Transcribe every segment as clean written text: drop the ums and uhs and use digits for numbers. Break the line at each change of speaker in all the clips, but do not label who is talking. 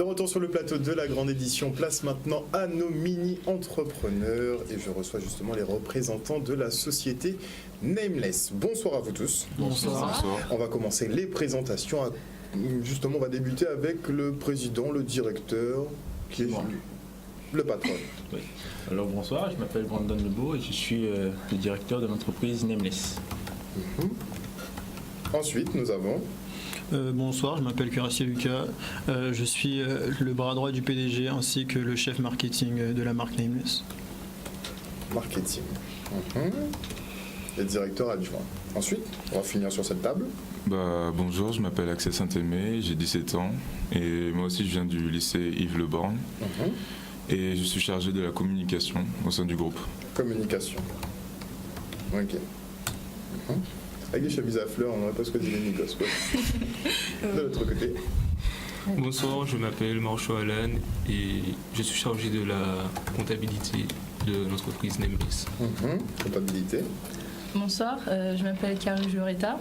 De retour sur le plateau de la grande édition, place maintenant à nos mini-entrepreneurs et je reçois justement les représentants de la société Nameless. Bonsoir à vous tous.
Bonsoir.
On va commencer les présentations. Justement, on va débuter avec le président, le directeur, qui est le patron.
Oui. Alors bonsoir, je m'appelle Brandon Lebeau et je suis le directeur de l'entreprise Nameless.
Ensuite, nous avons...
Bonsoir, je m'appelle Cuirassier Lucas, je suis le bras droit du PDG ainsi que le chef marketing de la marque Nameless.
Marketing. Et directeur adjoint. Ensuite, on va finir sur cette table.
Bonjour, je m'appelle Axel Saint-Aimé, j'ai 17 ans et moi aussi je viens du lycée Yves Le Borgne et je suis chargé de la communication au sein du groupe.
Communication. Ok. Avec des chemises à fleurs, on n'aurait pas ce que dit les négos, quoi. De l'autre côté.
Bonsoir, je m'appelle Marchand Alan et je suis chargé de la comptabilité de l'entreprise Nameless.
Comptabilité.
Bonsoir, je m'appelle Carole Loretta.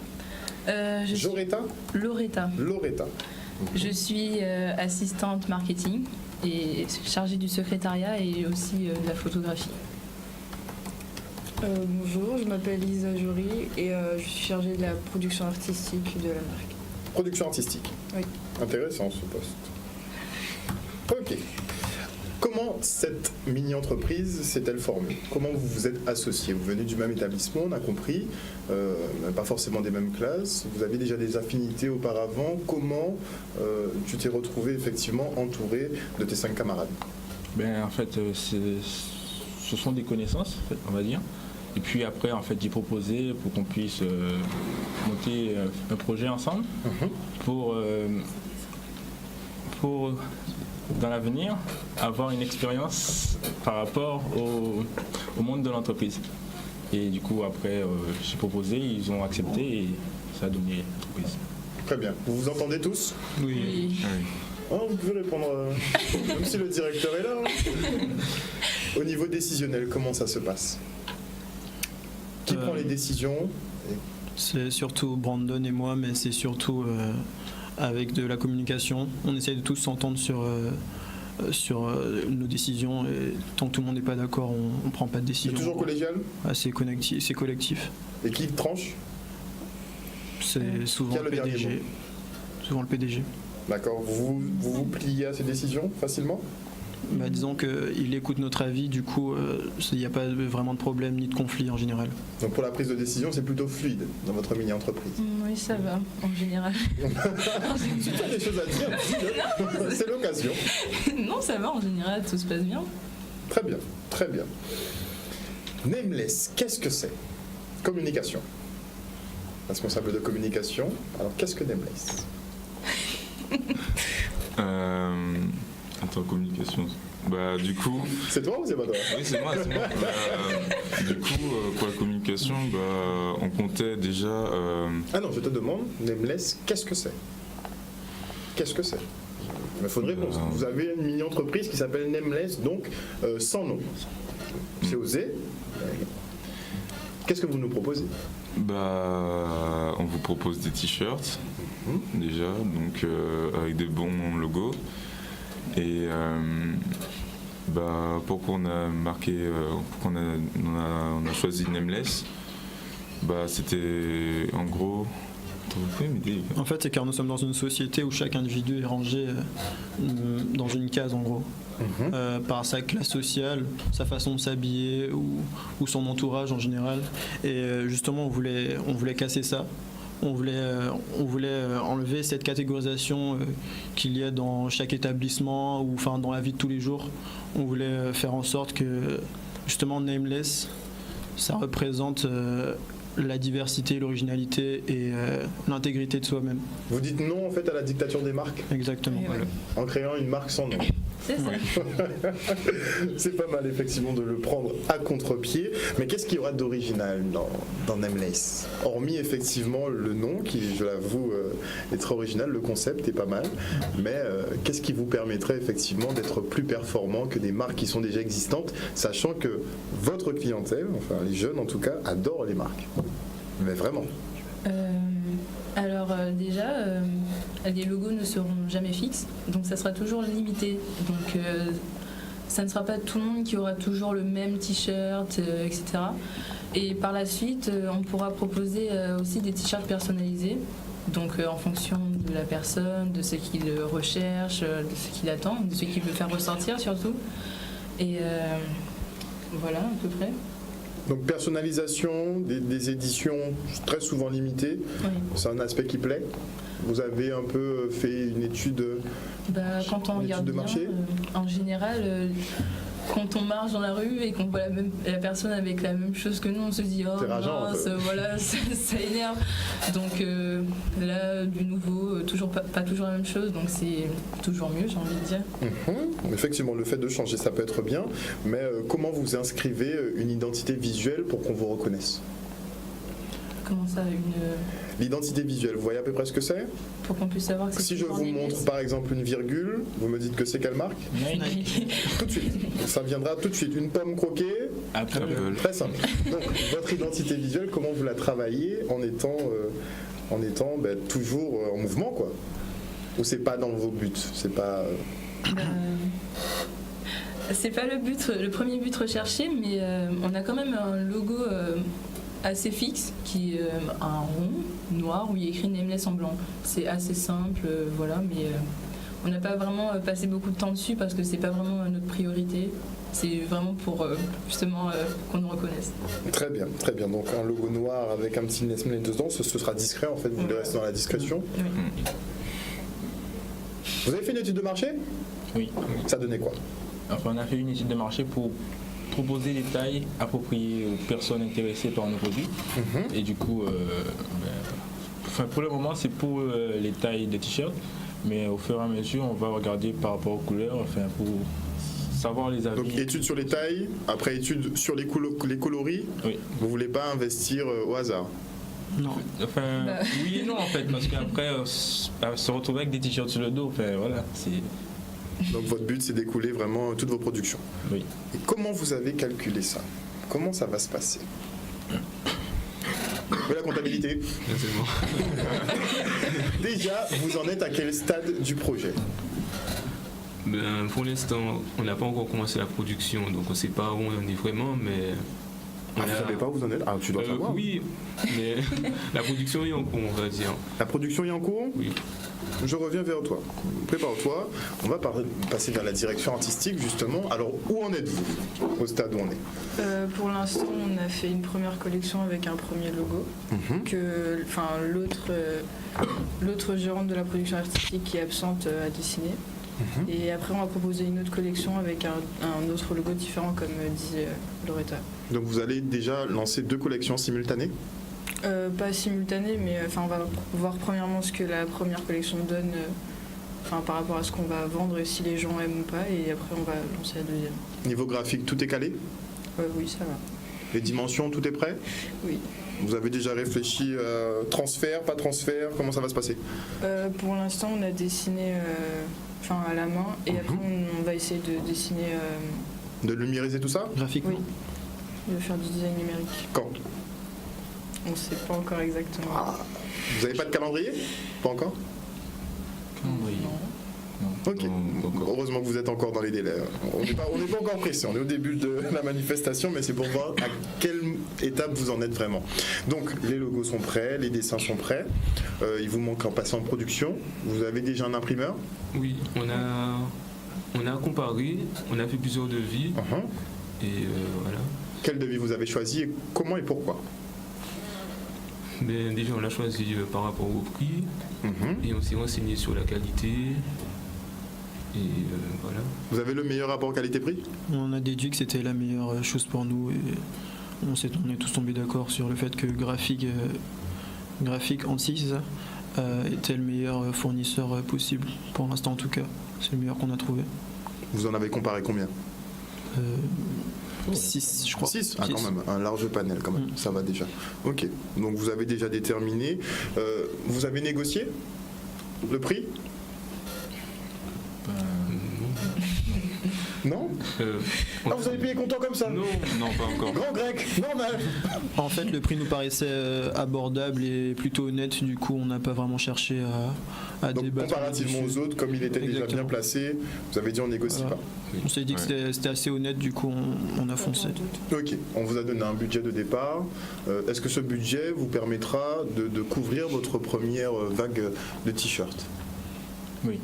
Loretta. Je suis assistante marketing et chargée du secrétariat et aussi de la photographie.
Bonjour, je m'appelle Lisa Jory et je suis chargée de la production artistique de la marque.
Production artistique.
Oui.
Intéressant ce poste. Ok. Comment cette mini-entreprise s'est-elle formée? Comment vous vous êtes associés? Vous venez du même établissement, on a compris, pas forcément des mêmes classes, vous avez déjà des affinités auparavant. Comment tu t'es retrouvé effectivement entouré de tes 5 camarades?
En fait, ce sont des connaissances, en fait, on va dire. Et puis après, en fait, j'ai proposé pour qu'on puisse monter un projet ensemble pour dans l'avenir, avoir une expérience par rapport au monde de l'entreprise. Et du coup, après, j'ai proposé, ils ont accepté et ça a donné l'entreprise.
Très bien. Vous vous entendez tous?
Oui.
Oh, vous pouvez répondre, même si le directeur est là. Au niveau décisionnel, comment ça se passe? Qui prend les décisions?
C'est surtout Brandon et moi, mais c'est surtout avec de la communication. On essaye de tous s'entendre sur nos décisions et tant que tout le monde n'est pas d'accord, on ne prend pas de décision.
C'est toujours collégial?
C'est collectif.
Et qui tranche?
C'est souvent le PDG. Souvent le PDG.
D'accord. Vous vous pliez à ces décisions facilement?
Disons qu'il écoute notre avis, du coup, il n'y a pas vraiment de problème ni de conflit en général.
Donc pour la prise de décision, c'est plutôt fluide dans votre mini-entreprise?
Oui, ça va, en général.
Si tu as des choses à dire, dis-le. C'est l'occasion.
Non, ça va, en général, tout se passe bien.
Très bien, très bien. Nameless, qu'est-ce que c'est? Communication. Responsable de communication. Alors qu'est-ce que Nameless?
Communication. Du coup...
C'est toi ou c'est pas toi?
Oui, c'est moi. Du coup, pour la communication, on comptait déjà...
Ah non, je te demande, Nameless, qu'est-ce que c'est? Qu'est-ce que c'est? Il me faut une réponse. Vous avez une mini-entreprise qui s'appelle Nameless, donc sans nom. C'est osé. Qu'est-ce que vous nous proposez?
On vous propose des t-shirts, déjà, donc avec des bons logos. Et pourquoi on a marqué, pourquoi on a choisi Nameless, c'était en gros...
En fait, c'est car nous sommes dans une société où chaque individu est rangé dans une case, en gros. Par sa classe sociale, sa façon de s'habiller ou son entourage en général. Et justement, on voulait casser ça. On voulait enlever cette catégorisation qu'il y a dans chaque établissement ou dans la vie de tous les jours. On voulait faire en sorte que justement Nameless, ça représente la diversité, l'originalité et l'intégrité de soi-même.
Vous dites non en fait à la dictature des marques?
Exactement.
Ouais.
En créant une marque sans nom.
C'est ça.
C'est pas mal effectivement de le prendre à contre-pied. Mais qu'est-ce qu'il y aura d'original dans Nameless? Hormis effectivement le nom qui, je l'avoue, est très original, le concept est pas mal. Mais qu'est-ce qui vous permettrait effectivement d'être plus performant que des marques qui sont déjà existantes, sachant que votre clientèle, enfin les jeunes en tout cas, adorent les marques? Mais vraiment.
Alors déjà, les logos ne seront jamais fixes, donc ça sera toujours limité. Donc ça ne sera pas tout le monde qui aura toujours le même t-shirt, etc. Et par la suite, on pourra proposer aussi des t-shirts personnalisés, donc en fonction de la personne, de ce qu'il recherche, de ce qu'il attend, de ce qu'il veut faire ressortir surtout. Et voilà, à peu près.
Donc personnalisation, des éditions très souvent limitées,
Oui.
c'est un aspect qui plaît. Vous avez un peu fait une étude,
Quand on
une
regarde
étude de
bien,
marché
en général, quand on marche dans la rue et qu'on voit la personne avec la même chose que nous, on se dit oh
C'est rageant, un
mince,
peu.
voilà, ça énerve. Donc là, du nouveau, toujours pas toujours la même chose, donc c'est toujours mieux, j'ai envie de dire.
Effectivement, le fait de changer, ça peut être bien, mais comment vous inscrivez une identité visuelle pour qu'on vous reconnaisse?
Comment ça,
L'identité visuelle, vous voyez à peu près ce que c'est?
pour qu'on puisse savoir que c'est
Si je
toujours
vous
en
montre
église.
par exemple une virgule, vous me dites que c'est quelle marque? Tout de suite. Ça viendra tout de suite. Une pomme croquée,
Après,
Apple.
très simple. Donc votre identité visuelle, comment vous la travaillez en étant toujours en mouvement, quoi? Ou c'est pas dans vos buts? C'est pas.
C'est pas le premier but recherché, mais on a quand même un logo assez fixe qui est un rond noir où il y a écrit Nameless en blanc. C'est assez simple, voilà, mais on n'a pas vraiment passé beaucoup de temps dessus parce que c'est pas vraiment notre priorité. C'est vraiment pour justement qu'on nous reconnaisse.
Très bien, très bien. Donc un logo noir avec un petit Nestlé dedans, ce sera discret en fait, vous voulez rester dans la discrétion.
Oui.
Vous avez fait une étude de marché?
oui.
Ça donnait quoi?
Enfin, on a fait une étude de marché pour proposer des tailles appropriées aux personnes intéressées par nos produits. Et du coup, pour le moment, c'est pour les tailles des t-shirts, mais au fur et à mesure, on va regarder par rapport aux couleurs, enfin, pour savoir les avis.
Donc étude sur les tailles, après étude sur les coloris.
Oui.
Vous voulez pas investir au hasard?
Non.
Enfin,
Bah.
oui et non en fait, parce qu'après, se retrouver avec des t-shirts sur le dos, enfin voilà, c'est.
Donc votre but c'est d'écouler vraiment toutes vos productions.
Oui.
Et comment vous avez calculé ça? Comment ça va se passer? Oui, la comptabilité.
C'est bon.
Déjà, vous en êtes à quel stade du projet?
Ben, pour l'instant, on n'a pas encore commencé la production, donc on ne sait pas où on en est vraiment, mais...
Vous savez pas où vous en êtes? Ah, tu dois savoir.
Oui, mais la production est en cours, on va dire.
La production est en cours?
Oui.
Je reviens vers toi. Prépare-toi. On va passer vers la direction artistique, justement. Alors, où en êtes-vous au stade où on est?
Pour l'instant, on a fait une première collection avec un premier logo. Que l'autre gérante de la production artistique qui est absente a dessiné. Et après, on va proposer une autre collection avec un autre logo différent, comme dit Loretta.
Donc, vous allez déjà lancer 2 collections simultanées?
Pas simultané, mais on va voir premièrement ce que la première collection donne par rapport à ce qu'on va vendre et si les gens aiment ou pas, et après on va lancer la deuxième.
Niveau graphique, tout est calé?
Oui, ça va.
Les dimensions, tout est prêt?
Oui.
Vous avez déjà réfléchi transfert, pas transfert? Comment ça va se passer?
Pour l'instant, on a dessiné à la main, et après on va essayer de dessiner,
De lumériser tout ça?
Graphiquement.
de faire du design numérique.
Quand?
On ne sait pas encore exactement.
Vous n'avez pas de calendrier? Pas encore?
Oui.
Ok.
Non, pas encore.
Heureusement que vous êtes encore dans les délais. On n'est pas encore pressé. On est au début de la manifestation, mais c'est pour voir à quelle étape vous en êtes vraiment. Donc, les logos sont prêts, les dessins sont prêts. Il vous manque en passer en production. Vous avez déjà un imprimeur?
Oui, on a comparé, on a fait plusieurs devis, et voilà.
Quel devis vous avez choisi et comment et pourquoi?
Mais déjà, on l'a choisi par rapport au prix, et on s'est renseigné sur la qualité, et voilà.
Vous avez le meilleur rapport qualité-prix?
On a déduit que c'était la meilleure chose pour nous et on est tous tombés d'accord sur le fait que Graphique Anti, c'est ça, était le meilleur fournisseur possible, pour l'instant en tout cas. C'est le meilleur qu'on a trouvé.
Vous en avez comparé combien?
6, je crois.
6? Ah,
Six.
quand même, un large panel quand même, ça va déjà. Ok, donc vous avez déjà déterminé. Vous avez négocié le prix? Non? Ah, vous avez payé comptant comme ça?
Non,
Non, pas encore.
Grand grec, normal.
En fait, le prix nous paraissait abordable et plutôt honnête. Du coup, on n'a pas vraiment cherché à
Donc
débattre.
comparativement aux autres, comme il était déjà bien
Exactement.
placé, vous avez dit on négocie
Voilà.
pas.
On s'est dit que c'était assez honnête. Du coup, on a foncé.
Ok, on vous a donné un budget de départ. Est-ce que ce budget vous permettra de couvrir votre première vague de t-shirts?
Oui.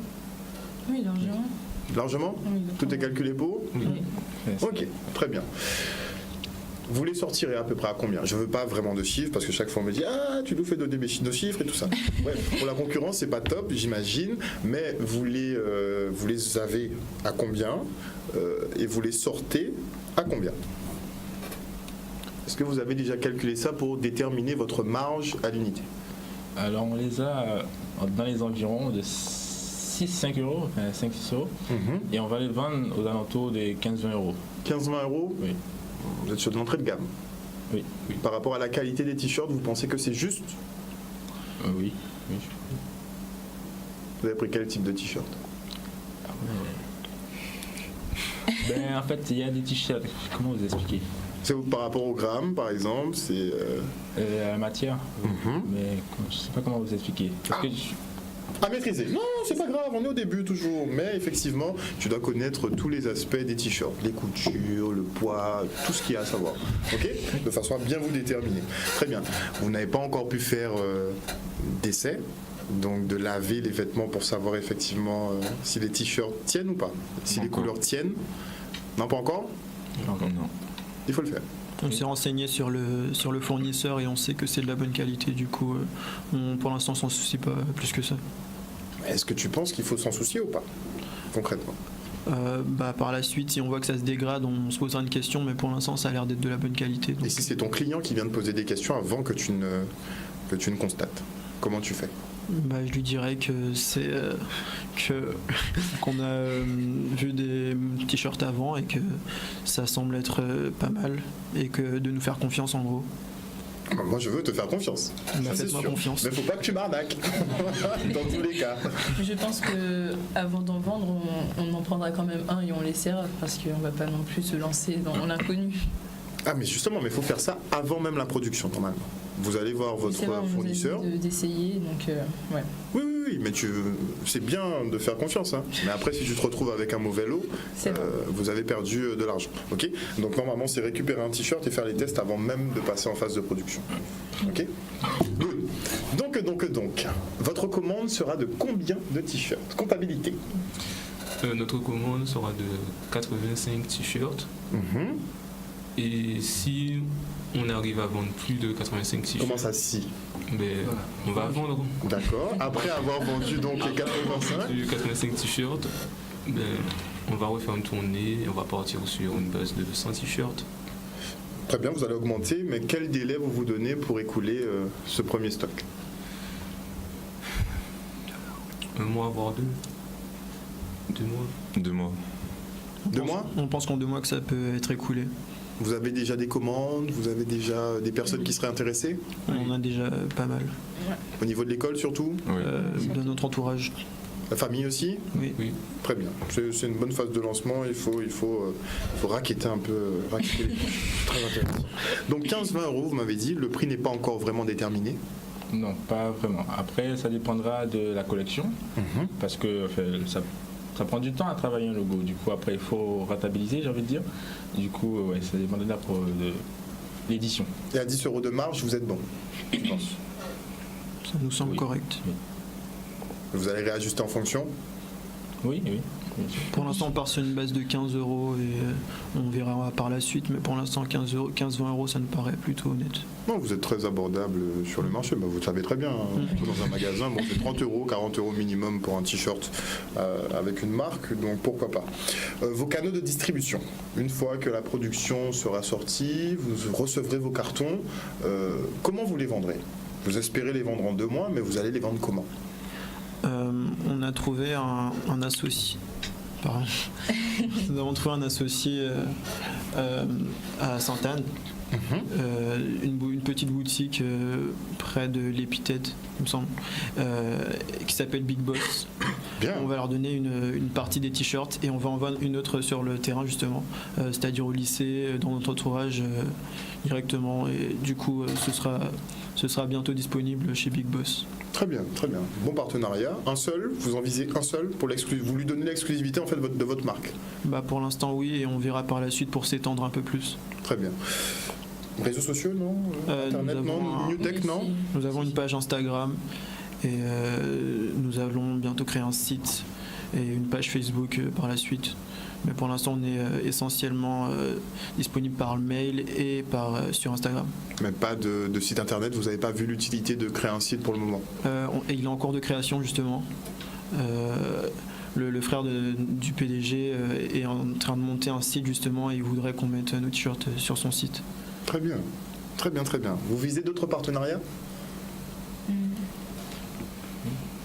Oui, largement.
Largement?
Oui,
Tout est calculé pour?
Oui.
Ok, très bien. Vous les sortirez à peu près à combien? Je veux pas vraiment de chiffres parce que chaque fois on me dit ah tu nous fais de chiffres et tout ça. Ouais, pour la concurrence c'est pas top j'imagine, mais vous les avez à combien et vous les sortez à combien? Est-ce que vous avez déjà calculé ça pour déterminer votre marge à l'unité?
Alors on les a dans les environs de 6-5 euros, enfin 5-6 euros, et on va les vendre aux alentours des 15-20 euros.
15-20 euros?
Oui.
Vous êtes sur de l'entrée de gamme.
Oui.
Par rapport à la qualité des t-shirts, vous pensez que c'est juste?
Oui. Oui.
Vous avez pris quel type de t-shirt?
Ben, en fait, il y a des t-shirts. Comment vous expliquer?
C'est par rapport au gramme par exemple, c'est...
La matière. Mais je sais pas comment vous expliquer. Parce que
À maîtriser. Non, c'est pas grave, on est au début toujours. Mais effectivement, tu dois connaître tous les aspects des t-shirts, les coutures, le poids, tout ce qu'il y a à savoir. Ok? De façon à bien vous déterminer. Très bien. Vous n'avez pas encore pu faire d'essai, donc de laver les vêtements pour savoir effectivement si les t-shirts tiennent ou pas. Si les
Encore.
couleurs tiennent. Non, pas encore?
Non.
Il faut le faire.
On s'est renseigné sur le fournisseur et on sait que c'est de la bonne qualité. Du coup, pour l'instant, on s'en soucie pas plus que ça.
Est-ce que tu penses qu'il faut s'en soucier ou pas? Concrètement.
Par la suite, si on voit que ça se dégrade, on se posera une question, mais pour l'instant, ça a l'air d'être de la bonne qualité. Donc,
Et si c'est ton client qui vient de poser des questions avant que tu ne constates, comment tu fais?
je lui dirais que c'est qu'on a vu des t-shirts avant et que ça semble être pas mal et que de nous faire confiance en gros.
Moi, je veux te faire confiance. Ça, c'est
Faites-moi
sûr.
confiance.
Mais faut pas que tu m'arnaques. Dans tous les cas.
Je pense que avant d'en vendre, on en prendra quand même un et on l'essaiera parce qu'on va pas non plus se lancer dans l'inconnu.
Ah, mais justement, mais il faut faire ça avant même la production, normalement. Vous allez voir votre
C'est vrai, on nous a dit
fournisseur.
d'essayer, donc ouais.
Oui, mais c'est bien de faire confiance. Hein. Mais après, si tu te retrouves avec un mauvais lot,
C'est vrai.
vous avez perdu de l'argent. Ok? Donc normalement, c'est récupérer un t-shirt et faire les tests avant même de passer en phase de production. Ok? Good. Donc, votre commande sera de combien de t-shirts? Comptabilité.
Notre commande sera de 85 t-shirts. Et si on arrive à vendre plus de 85 t-shirts,
Comment ça, si?
on va vendre.
D'accord. Après avoir vendu donc les 85,
Du 85 t-shirts, on va refaire une tournée et on va partir sur une base de 100 t-shirts.
très bien, vous allez augmenter, mais quel délai vous donnez pour écouler ce premier stock?
Un mois, voire deux. 2 mois.
2 mois.
2 mois?
On pense qu'en 2 mois que ça peut être écoulé.
Vous avez déjà des commandes? Vous avez déjà des personnes qui seraient intéressées?
On en a déjà pas mal.
Au niveau de l'école surtout?
Oui.
De notre entourage.
La famille aussi?
Oui.
Très bien. C'est une bonne phase de lancement. Il faut raqueter un peu. Raqueter les poches. Très intéressant. Donc 15-20 euros, vous m'avez dit. Le prix n'est pas encore vraiment déterminé.
non, pas vraiment. Après, ça dépendra de la collection, parce que ça prend du temps à travailler un logo. Du coup, après, il faut rentabiliser, j'ai envie de dire. Du coup, ouais, ça dépend de l'édition.
Et à 10 euros de marge, vous êtes bon, je pense.
Ça nous semble
Oui.
correct.
Vous allez réajuster en fonction?
Oui, oui.
Pour l'instant, on part sur une base de 15 euros et on verra par la suite. Mais pour l'instant, 15-20 euros, ça nous paraît plutôt honnête.
Non, vous êtes très abordable sur le marché. Bah, vous le savez très bien. Hein. Dans un magasin, bon, c'est 30 euros, 40 euros minimum pour un t-shirt avec une marque. Donc pourquoi pas. Vos canaux de distribution. Une fois que la production sera sortie, vous recevrez vos cartons. Comment vous les vendrez? Vous espérez les vendre en 2 mois, mais vous allez les vendre comment?
On a trouvé un associé. Pardon. Nous avons trouvé un associé à Sainte-Anne, une petite boutique près de l'Épithète, il me semble, qui s'appelle Big Boss.
Bien.
On va leur donner une partie des t-shirts et on va en vendre une autre sur le terrain justement, c'est-à-dire au lycée, dans notre entourage directement. Et du coup, ce sera bientôt disponible chez Big Boss.
Très bien, très bien. Bon partenariat. Un seul, vous en visez un seul pour vous lui donnez l'exclusivité en fait de votre marque.
Bah pour l'instant oui, et on verra par la suite pour s'étendre un peu plus.
Très bien. Réseaux sociaux, non Internet, non Newtech, non
Nous avons une page Instagram et nous allons bientôt créer un site et une page Facebook par la suite. Mais pour l'instant, on est essentiellement disponible par mail et sur Instagram.
Mais pas de site internet, vous n'avez pas vu l'utilité de créer un site pour le moment
Et il est en cours de création justement. Le frère du PDG est en train de monter un site justement et il voudrait qu'on mette nos t-shirts sur son site.
Très bien, très bien, très bien. Vous visez d'autres partenariats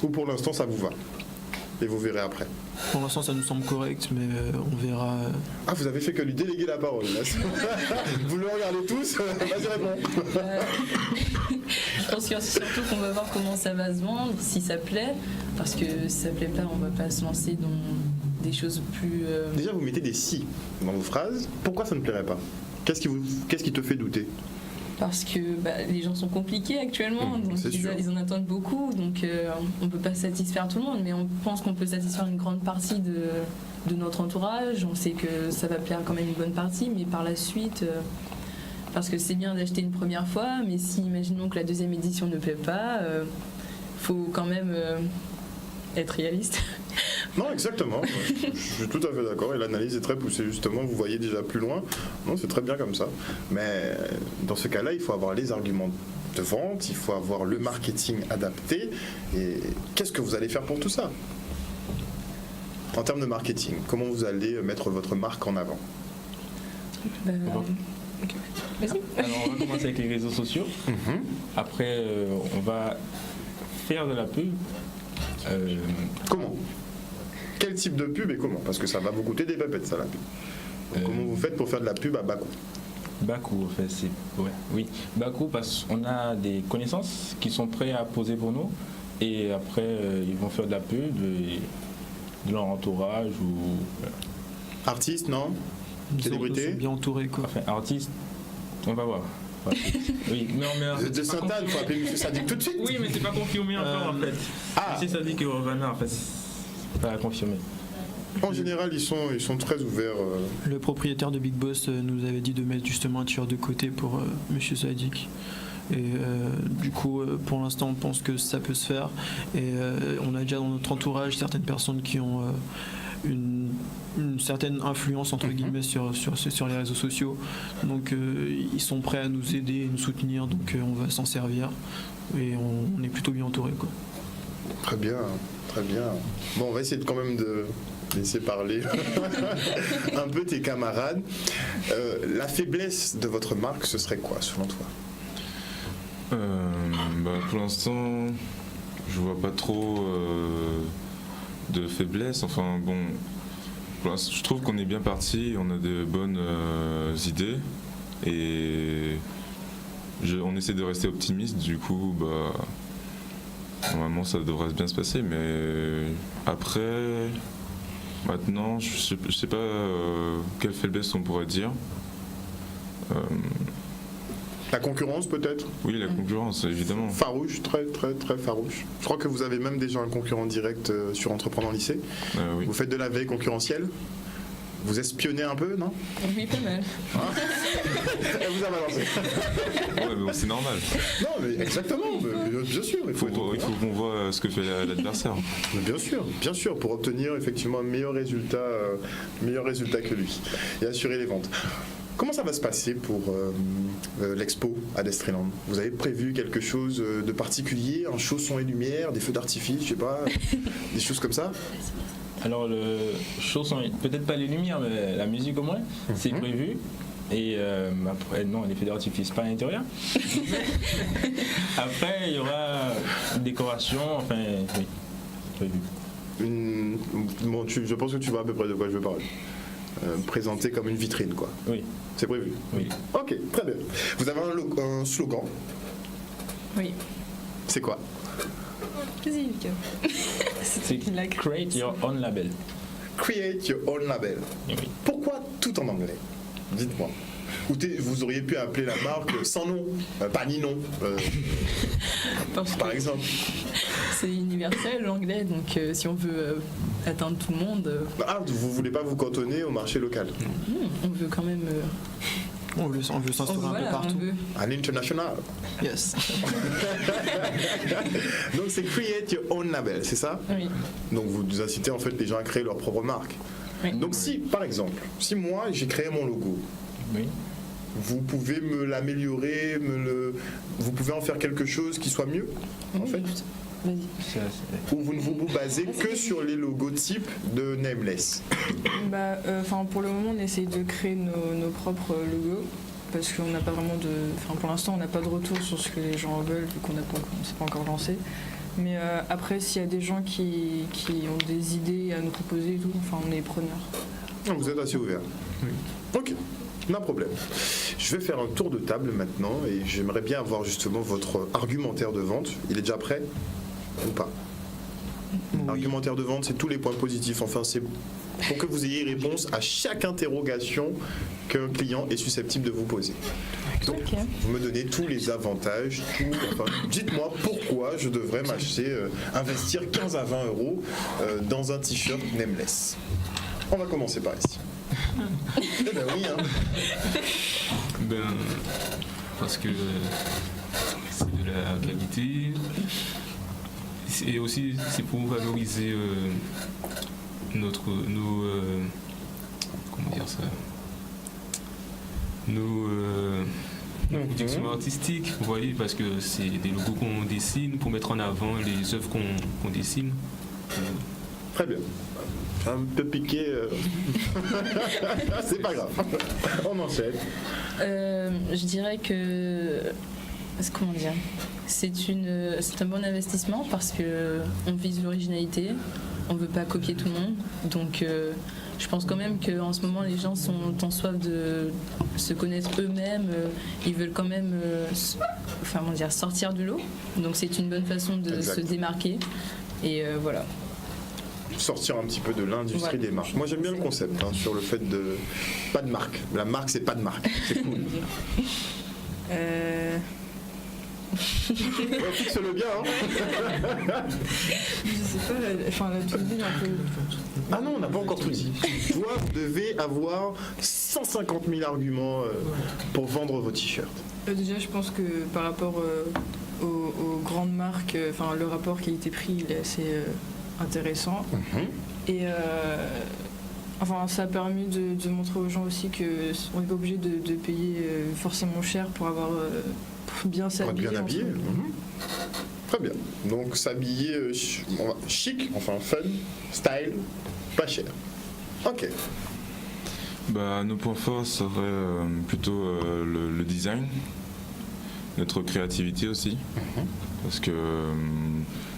Ou pour l'instant ça vous va et vous verrez après?
Pour l'instant, ça nous semble correct, mais on verra.
Ah, vous avez fait que lui déléguer la parole. Là. Vous le regardez tous. Vas-y, réponds.
Je pense surtout qu'on va voir comment ça va se vendre, si ça plaît, parce que si ça plaît pas, on va pas se lancer dans des choses plus.
Déjà, vous mettez des si dans vos phrases. Pourquoi ça ne plairait pas? Qu'est-ce qui te fait douter?
Parce que les gens sont compliqués actuellement, donc ils en attendent beaucoup, donc on ne peut pas satisfaire tout le monde, mais on pense qu'on peut satisfaire une grande partie de notre entourage. On sait que ça va plaire quand même une bonne partie, mais par la suite, parce que c'est bien d'acheter une première fois, mais si imaginons que la deuxième édition ne plaît pas, faut quand même être réaliste.
Non, exactement. Je suis tout à fait d'accord. Et l'analyse est très poussée, justement. Vous voyez déjà plus loin. Non, c'est très bien comme ça. Mais dans ce cas-là, il faut avoir les arguments de vente, il faut avoir le marketing adapté. Et qu'est-ce que vous allez faire pour tout ça? En termes de marketing, comment vous allez mettre votre marque en avant?
Okay. Vas-y.
Alors, on va commencer avec les réseaux sociaux. Après, on va faire de la pub.
Comment? Quel type de pub et comment? Parce que ça va vous coûter des pépettes, ça, la pub. Donc, comment vous faites pour faire de la pub à bas coût?
Bas coût, en fait, oui. Bas coût parce qu'on a des connaissances qui sont prêts à poser pour nous. Et après, ils vont faire de la pub de leur entourage ou...
Artiste, non? Célébrité?
Ils sont bien entourés, quoi.
Enfin, artiste, on va voir. Oui, non, mais
de Sainte-Anne, il faut appeler M. Sadik tout de suite.
Oui, mais c'est pas confirmé encore en fait. M. Sadik et Rovana, en fait, c'est pas confirmé.
En général, ils sont très ouverts.
Le propriétaire de Big Boss nous avait dit de mettre justement un t-shirt de côté pour M. Sadik. Et du coup, pour l'instant, on pense que ça peut se faire. Et on a déjà dans notre entourage certaines personnes qui ont une certaine influence entre guillemets sur les réseaux sociaux. Donc ils sont prêts à nous aider et nous soutenir. Donc on va s'en servir. Et on est plutôt bien entouré, quoi.
Très bien, très bien. Bon, on va essayer quand même de laisser parler un peu tes camarades. La faiblesse de votre marque, ce serait quoi, selon toi?
Pour l'instant, je vois pas trop de faiblesse. Enfin, bon, je trouve qu'on est bien parti, on a de bonnes idées et on essaie de rester optimiste. Du coup, normalement, ça devrait bien se passer. Mais après, maintenant, je sais pas quelle faiblesse on pourrait dire.
La concurrence, peut-être?
Oui, la concurrence, évidemment.
Farouche, très, très, très farouche. Je crois que vous avez même déjà un concurrent direct sur Entreprendre en lycée.
Oui.
Vous faites de la veille concurrentielle? Vous espionnez un peu, non?
Oui, pas mal.
Elle vous a balancé.
Ouais, mais c'est normal.
Non, mais exactement, bien sûr.
Il faut qu'on voit ce que fait l'adversaire.
Bien sûr, pour obtenir effectivement un meilleur résultat que lui et assurer les ventes. Comment ça va se passer pour l'expo à Destreland? Vous avez prévu quelque chose de particulier, un show son et lumière, des feux d'artifice, je sais pas, des choses comme ça?
Alors le show son, peut-être pas les lumières, mais la musique au moins, c'est prévu. Et après, non, les feux d'artifice pas à l'intérieur. Après, il y aura une décoration, enfin, oui, prévu.
Bon, je pense que tu vois à peu près de quoi je veux parler. Présenté comme une vitrine, quoi.
Oui.
C'est prévu?
Oui.
Ok, très bien. Vous avez un slogan?
Oui.
C'est quoi?
Vas-y, Lucas.
C'est Create Your Own Label.
Create your own label.
Et oui.
Pourquoi tout en anglais? Dites-moi. Ou vous auriez pu appeler la marque sans nom, pas ni nom,
Parce
par
que
exemple.
c'est universel l'anglais, donc si on veut atteindre tout le monde,
Ah, vous voulez pas vous cantonner au marché local?
on veut quand même.
On veut s'instaurer un peu
Voilà, on
partout.
veut.
À l'international.
Yes.
Donc c'est Create Your Own Label, c'est ça?
Oui.
Donc vous incitez en fait les gens à créer leur propre marque.
Oui.
Donc si, par exemple, si moi j'ai créé mon logo,
Oui.
vous pouvez me l'améliorer, vous pouvez en faire quelque chose qui soit mieux, en fait?
Vas-y.
C'est-
Ou vous ne vous basez que sur les logotypes de Nameless?
Bah, pour le moment, on essaye de créer nos propres logos parce qu'on n'a pas vraiment de. Enfin, pour l'instant, on n'a pas de retour sur ce que les gens veulent vu qu'on ne s'est pas encore lancé. Mais après, s'il y a des gens qui ont des idées à nous proposer et tout, enfin, on est preneurs.
Ah, vous êtes assez ouvert.
Oui.
Ok, pas de problème. Je vais faire un tour de table maintenant et j'aimerais bien avoir justement votre argumentaire de vente. Il est déjà prêt ou pas? Argumentaire de vente, c'est tous les points positifs. Enfin, c'est pour que vous ayez réponse à chaque interrogation qu'un client est susceptible de vous poser. Donc,
Ok.
vous me donnez tous les avantages, dites-moi pourquoi je devrais m'acheter, investir 15 à 20 euros dans un t-shirt Nameless. On va commencer par ici. Eh ben oui, hein.
Parce que c'est de la qualité. Et aussi, c'est pour valoriser comment dire ça, nos productions artistiques, vous voyez, parce que c'est des logos qu'on dessine pour mettre en avant les œuvres qu'on dessine.
Très bien. Un peu piqué. C'est pas grave. On enchaîne.
Je dirais que. Comment dire? C'est un bon investissement parce qu'on vise l'originalité, on ne veut pas copier tout le monde. Donc je pense quand même qu'en ce moment, les gens sont en soif de se connaître eux-mêmes. Ils veulent quand même sortir du lot. Donc c'est une bonne façon de
Exact.
se démarquer. Et voilà.
Sortir un petit peu de l'industrie des marques. Moi j'aime bien le concept sur le fait de pas de marque. La marque c'est pas de marque. C'est cool. Fixe-le bien.
Je sais pas, la toute vie un peu.
Ah non, on n'a pas encore tout dit. Vous devez avoir 150 000 arguments pour vendre vos t-shirts.
Déjà, je pense que par rapport aux grandes marques, le rapport qualité-prix, il est assez intéressant. Et ça a permis de montrer aux gens aussi qu'on n'est pas obligé de payer forcément cher pour avoir pour bien
Pour être
s'habiller.
bien habillé. Très bien. Donc s'habiller chic, enfin fun, style, pas cher. Ok.
Nos points forts seraient plutôt le design, notre créativité aussi, parce que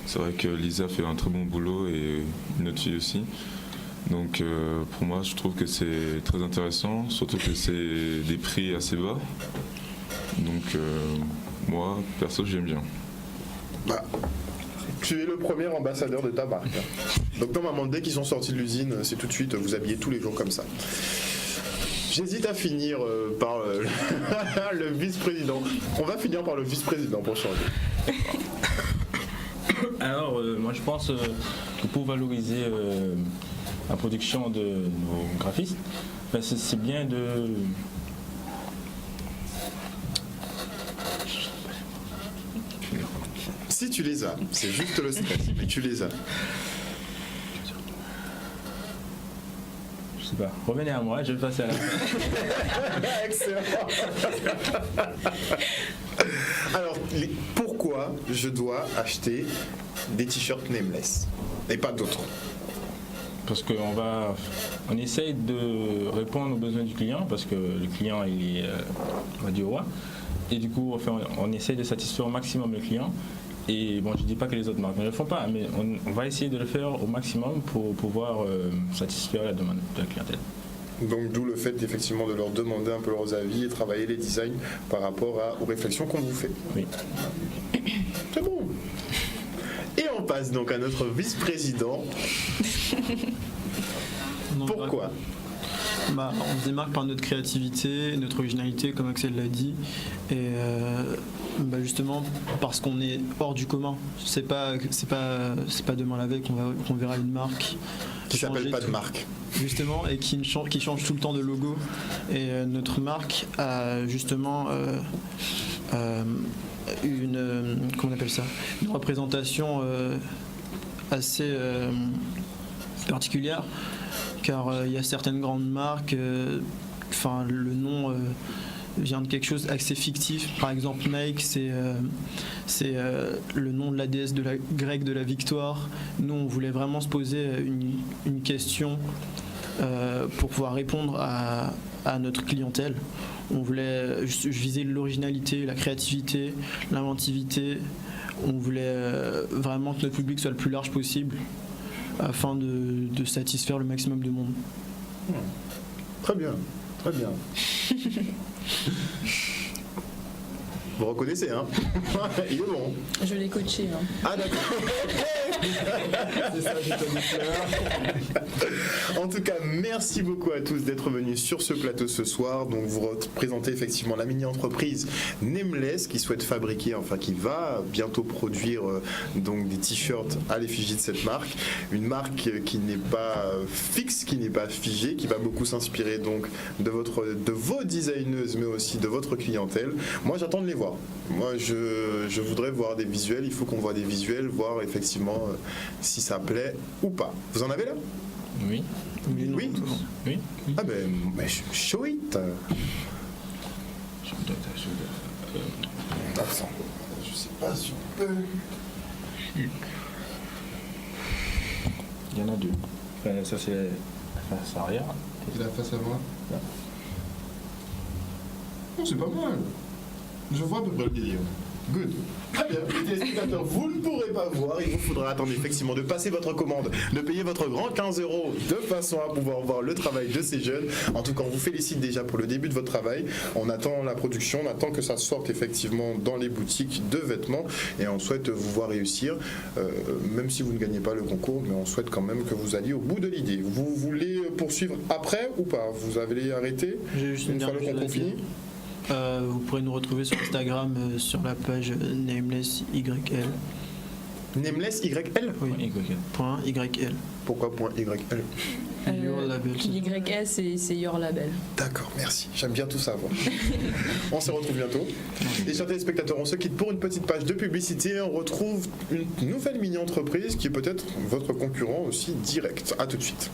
c'est vrai que Lisa fait un très bon boulot et notre fille aussi. Donc pour moi, je trouve que c'est très intéressant, surtout que c'est des prix assez bas. Donc moi, perso, j'aime bien.
Tu es le premier ambassadeur de ta marque. Donc normalement, dès qu'ils sont sortis de l'usine, c'est tout de suite vous habillez tous les jours comme ça. J'hésite à finir par le vice-président. On va finir par le vice-président pour changer.
Alors, moi je pense que pour valoriser la production de nos graphistes, c'est bien de...
Si tu les as, c'est juste le stress, mais tu les as.
Je sais pas, revenez à moi, je vais passer à la fin.
Excellent. Alors, pourquoi je dois acheter des t-shirts Nameless et pas d'autres?
Parce on essaye de répondre aux besoins du client, parce que le client il est on va dire roi. Et du coup, on essaye de satisfaire au maximum le client. Et bon, je dis pas que les autres marques ne le font pas, mais on va essayer de le faire au maximum pour pouvoir satisfaire la demande de la clientèle.
Donc d'où le fait effectivement de leur demander un peu leurs avis et travailler les designs par rapport aux réflexions qu'on vous fait.
Oui.
C'est bon. passe donc à notre vice-président.
Donc,
Pourquoi?
On se démarque par notre créativité, notre originalité, comme Axel l'a dit, et justement parce qu'on est hors du commun. C'est pas demain la veille qu'on verra une marque
Qui s'appelle
changer
pas de
tout-
marque.
justement, et qui change tout le temps de logo. Et notre marque a justement comment on appelle ça, une représentation assez particulière, car il y a certaines grandes marques, le nom vient de quelque chose assez fictif. Par exemple, Nike, c'est le nom de la déesse grecque de la victoire. Nous, on voulait vraiment se poser une question pour pouvoir répondre à notre clientèle. On voulait viser l'originalité, la créativité, l'inventivité. On voulait vraiment que notre public soit le plus large possible afin de satisfaire le maximum de monde.
Très bien, très bien. Vous reconnaissez, hein? Il est bon.
Je l'ai coaché. Hein.
Ah d'accord. C'est ça, j'ai pas dit fleurs. En tout cas, merci beaucoup à tous d'être venus sur ce plateau ce soir. Donc vous représentez effectivement la mini-entreprise Nameless qui souhaite fabriquer, qui va bientôt produire donc des t-shirts à l'effigie de cette marque. Une marque qui n'est pas fixe, qui n'est pas figée, qui va beaucoup s'inspirer donc de vos designeuses, mais aussi de votre clientèle. Moi, j'attends de les voir. Moi, je voudrais voir des visuels. Il faut qu'on voit des visuels, voir effectivement si ça plaît ou pas. Vous en avez là?
Oui.
Oui.
Oui.
Ah ben, show it. Attends, je sais pas si on peut.
Il y en a deux. Enfin, ça c'est la face arrière.
Et la face avant.
Là.
Oh, c'est pas mal. Je vois à peu près le délire. Good. Très bien. Les téléspectateurs, vous ne pourrez pas voir. Il vous faudra attendre effectivement de passer votre commande, de payer votre grand 15 € de façon à pouvoir voir le travail de ces jeunes. En tout cas, on vous félicite déjà pour le début de votre travail. On attend la production, on attend que ça sorte effectivement dans les boutiques de vêtements et on souhaite vous voir réussir, même si vous ne gagnez pas le concours, mais on souhaite quand même que vous alliez au bout de l'idée. Vous voulez poursuivre après ou pas? Vous avez arrêté
J'ai juste
une fois le
dernière chose à
concours
dire.
fini?
Vous pourrez nous retrouver sur Instagram sur la page Nameless YL.
Nameless YL?
Oui.
YL.
Point YL.
Pourquoi point YL?
Your label.
YS, c'est Your Label.
D'accord, merci. J'aime bien tout savoir. On se retrouve bientôt. Et chers téléspectateurs, on se quitte pour une petite page de publicité. On retrouve une nouvelle mini-entreprise qui est peut-être votre concurrent aussi direct. À tout de suite.